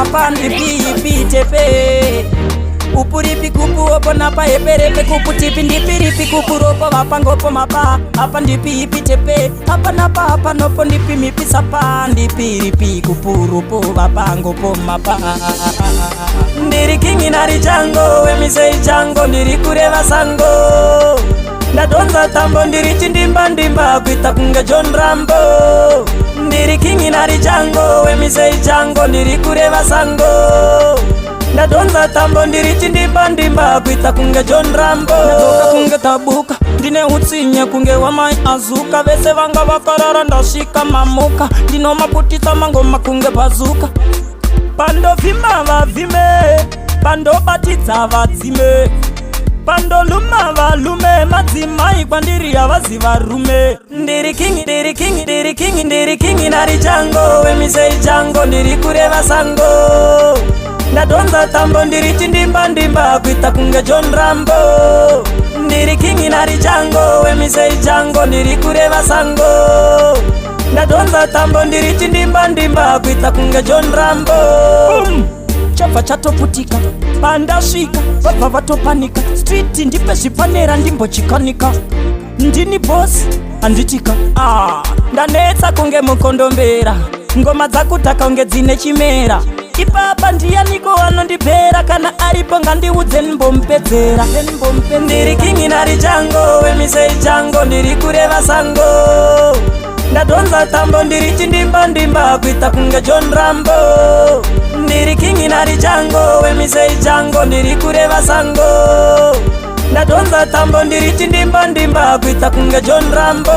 Apa ndipi tepe upuripi kupu opo napa eperepe kupu tipi ndipiripi kupu ropo vapa ngopo mapa apa ndipi tepe apa napa apa nopo ndipi mipi sapa ndipiripi kupu ropo vapa ngopo mapa ndiri kingi nari chango wemisei chango ndiri kureva sango ndadonza tambo ndiri chindimba kuita kunge John Rambo ndiri kingi nari chango wemisei chango ndiri kureva sango ndadonza tambo ndiri chindimba kuita kunge John Rambo natoka kunge tabuka ndine utsinye kunge wamai azuka vese vanga vakarara ndashika mamuka ndino maputisa mangoma kunge bazuka pando vima vavime pando batitsa vadzime pando luma valume madzimai kwandiri avaziva rume ndiri kingi nari chango wemisei chango ndiri kureva sango ndadonza tambo ndiri chindimba kuita kunge John Rambo ndiri kingi nari chango wemisei chango ndiri kureva sango ndadonza tambo ndiri chindimba kuita kunge John Rambo chabva chatoputika pandasvika vabva vatopanika street ndipe zvipanera ndimbochikanika ndini boss handitika ndanetsa kunge mukondombera ngoma dzakutaka unge dzine chimera ipapa ndianiko anondipera kana aripo ngandiudze ndimbomupedzera ndiri kingi nari chango wemisei chango ndiri kureva sango ndadonza tambo ndiri chindimba kuita kunge John Rambo ndiri kingi nari chango wemisei chango ndiri kureva sango ndadonza tambo ndiri chindimba kuita kunge John Rambo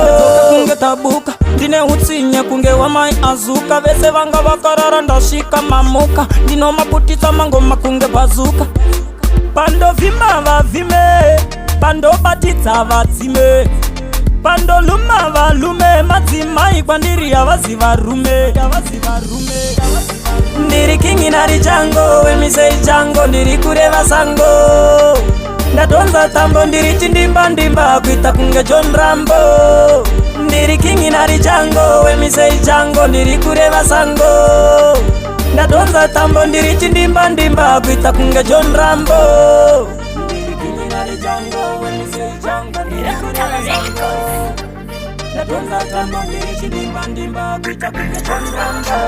kunge tabuka ndine utsinye kunge wamai azuka vese vanga vakarara ndashika mamuka ndino maputisa mangoma kunge bazuka pando vima vavime pando batitsa vadzime pando luma valume madzimai kwandiri avaziva rume ndiri kingi nari chango wemisei chango ndiri kureva sango ndadonza tambo ndiri chindimba kuita kunge John Rambo ndiri kingi nari chango wemisei chango ndiri kureva sango ndadonza tambo ndiri chindimba kuita kunge John Rambo ndiri kingi nari chango wemisei chango ndiri kureva sango ndadonza tambo ndiri chindimba kuita kunge John Rambo